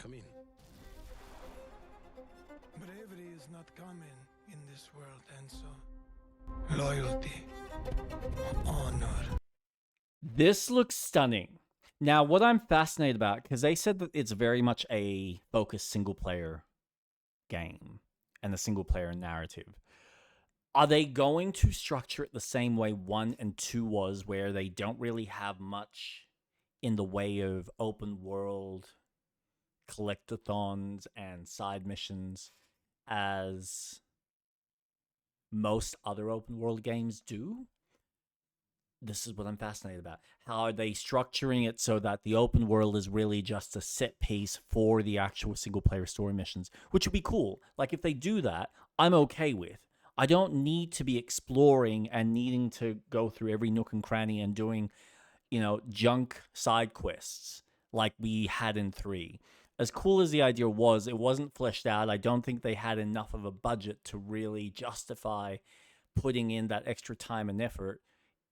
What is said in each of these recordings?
Come in. Bravery is not common in this world, and so loyalty, honor. This looks stunning. Now, what I'm fascinated about, because they said that it's very much a focused single player game and a single player narrative. Are they going to structure it the same way 1 and 2 was, where they don't really have much in the way of open world collectathons and side missions as most other open world games do? This is what I'm fascinated about. How are they structuring it so that the open world is really just a set piece for the actual single player story missions, which would be cool. Like, if they do that, I'm okay with. I don't need to be exploring and needing to go through every nook and cranny and doing, junk side quests like we had in 3. As cool as the idea was, it wasn't fleshed out. I don't think they had enough of a budget to really justify putting in that extra time and effort.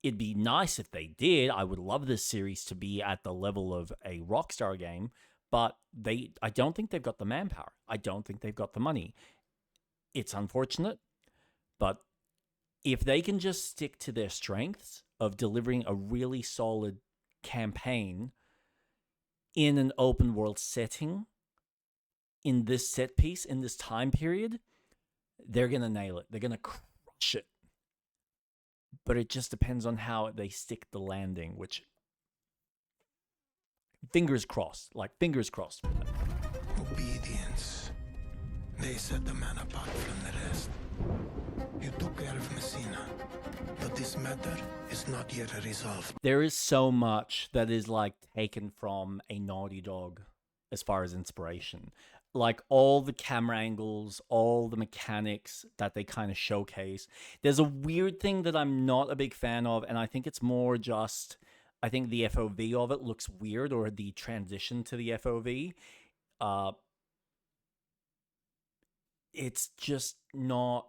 It'd be nice if they did. I would love this series to be at the level of a Rockstar game, but I don't think they've got the manpower. I don't think they've got the money. It's unfortunate, but if they can just stick to their strengths of delivering a really solid campaign in an open world setting, in this set piece, in this time period, they're going to nail it. They're going to crush it. But it just depends on how they stick the landing, which, fingers crossed, fingers crossed. Obedience. They set the man apart from the rest. You took care of Messina, but this matter is not yet resolved. There is so much that is taken from a Naughty Dog as far as inspiration. Like all the camera angles, all the mechanics that they kind of showcase. There's a weird thing that I'm not a big fan of, and I think it's more just, I think the FOV of it looks weird, or the transition to the FOV. It's just not,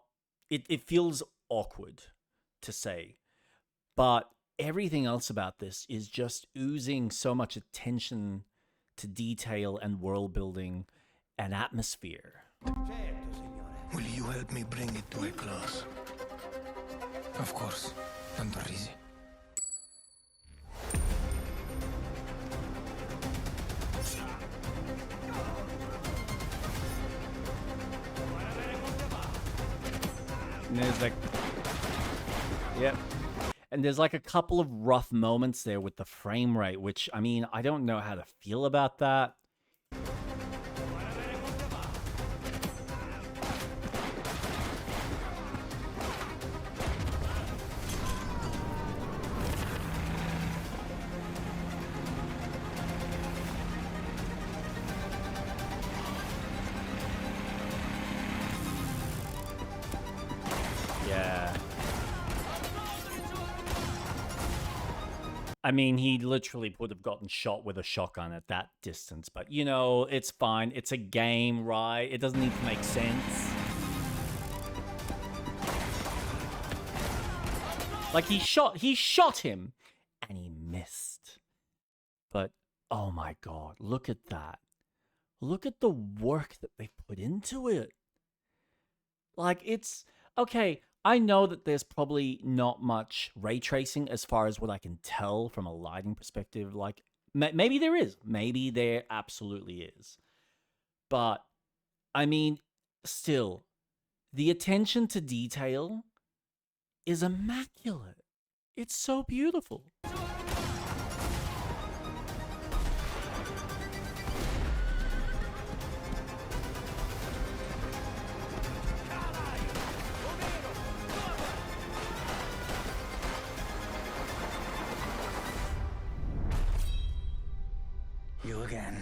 it feels awkward to say. But everything else about this is just oozing so much attention to detail and world building and atmosphere. Will you help me bring it to a close? Of course, Andorisi. And there's yep. And there's a couple of rough moments there with the frame rate, which, I mean, I don't know how to feel about that. Yeah. I mean, he literally would have gotten shot with a shotgun at that distance, but it's fine. It's a game, right? It doesn't need to make sense. He shot him and he missed. But oh my god, look at that. Look at the work that they put into it. It's okay. I know that there's probably not much ray tracing as far as what I can tell from a lighting perspective. Maybe there is. Maybe there absolutely is. But, I mean, still, the attention to detail is immaculate. It's so beautiful. You again.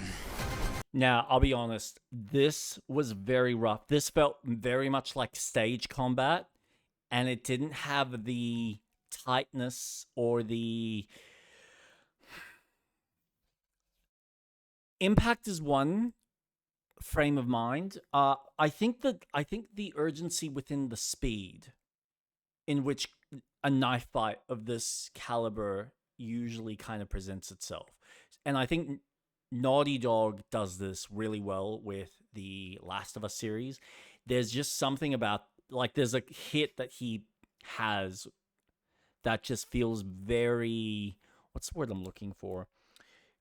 Now, I'll be honest, this was very rough. This felt very much like stage combat, and it didn't have the tightness or the impact is one frame of mind. I think the urgency within the speed in which a knife fight of this caliber usually kind of presents itself. And I think Naughty Dog does this really well with the Last of Us series. There's just something about, like, there's a hit that he has that just feels very, what's the word I'm looking for?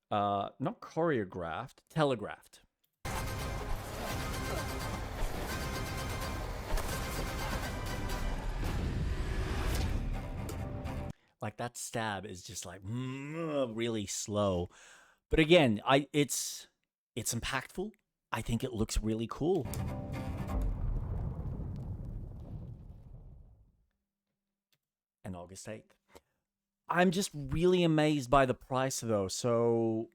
Not choreographed, telegraphed. Like that stab is just like really slow. But again, it's impactful. I think it looks really cool. And August 8th. I'm just really amazed by the price though. So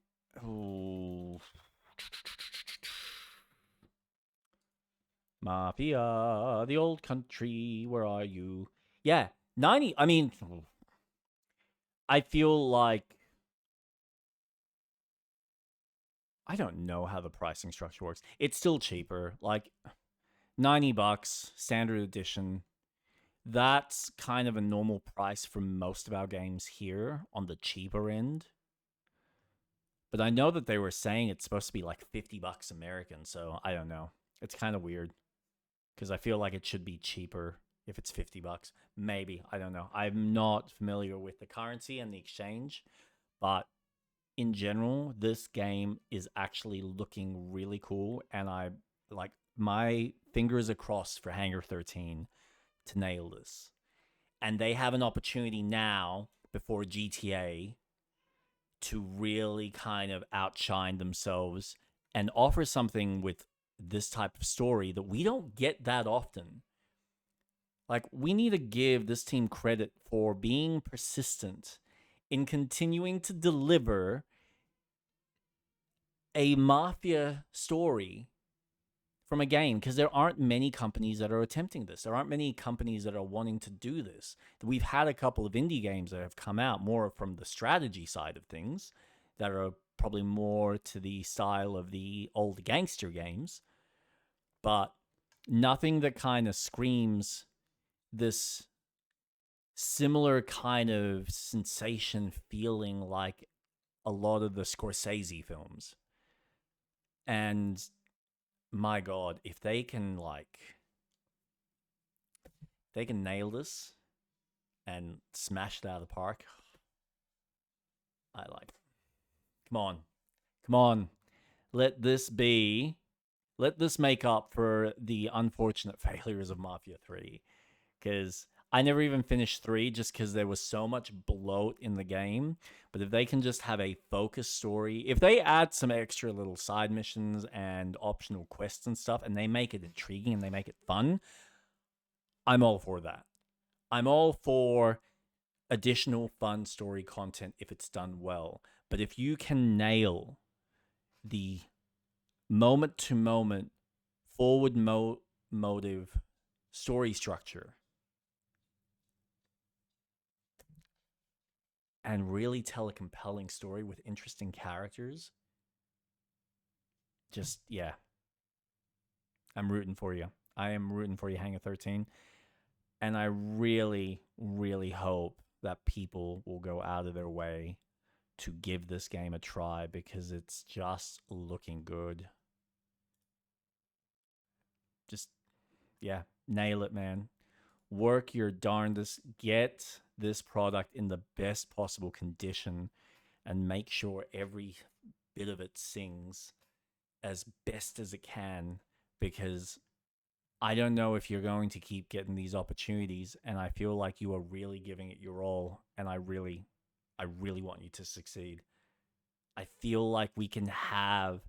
Mafia, the old country, where are you? Yeah, 90. I mean, I feel like I don't know how the pricing structure works. It's still cheaper. Like $90 standard edition. That's kind of a normal price for most of our games here on the cheaper end. But I know that they were saying it's supposed to be like $50 American, so I don't know. It's kind of weird because I feel like it should be cheaper if it's $50. Maybe, I don't know. I'm not familiar with the currency and the exchange, but in general, this game is actually looking really cool, and I like my fingers are crossed for Hangar 13 to nail this. And they have an opportunity now before GTA to really kind of outshine themselves and offer something with this type of story that we don't get that often. Like, we need to give this team credit for being persistent in continuing to deliver a mafia story from a game, because there aren't many companies that are attempting this. There aren't many companies that are wanting to do this. We've had a couple of indie games that have come out more from the strategy side of things that are probably more to the style of the old gangster games, but nothing that kind of screams this similar kind of sensation feeling like a lot of the Scorsese films. And my god, if they can nail this and smash it out of the park, I like it. Come on. Come on. Let this make up for the unfortunate failures of Mafia 3. Because I never even finished 3 just because there was so much bloat in the game. But if they can just have a focused story, if they add some extra little side missions and optional quests and stuff, and they make it intriguing and they make it fun, I'm all for that. I'm all for additional fun story content if it's done well. But if you can nail the moment to moment forward motive story structure and really tell a compelling story with interesting characters, just, yeah, I'm rooting for you. I am rooting for you, Hangar 13. And I really, really hope that people will go out of their way to give this game a try because it's just looking good. Just, yeah, nail it, man. Work your darndest. Get this product in the best possible condition and make sure every bit of it sings as best as it can, because I don't know if you're going to keep getting these opportunities, and I feel like you are really giving it your all, and I really want you to succeed. I feel like we can have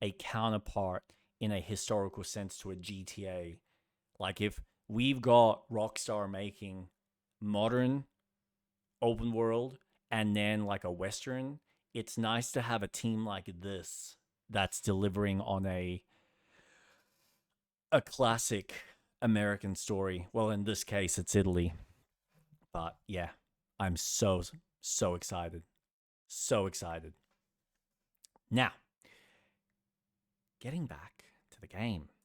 a counterpart in a historical sense to a GTA. Like, if we've got Rockstar making modern open world and then like a Western, it's nice to have a team like this that's delivering on a classic American story. Well, in this case, it's Italy. But yeah, I'm so excited. So excited. Now, getting back to the game.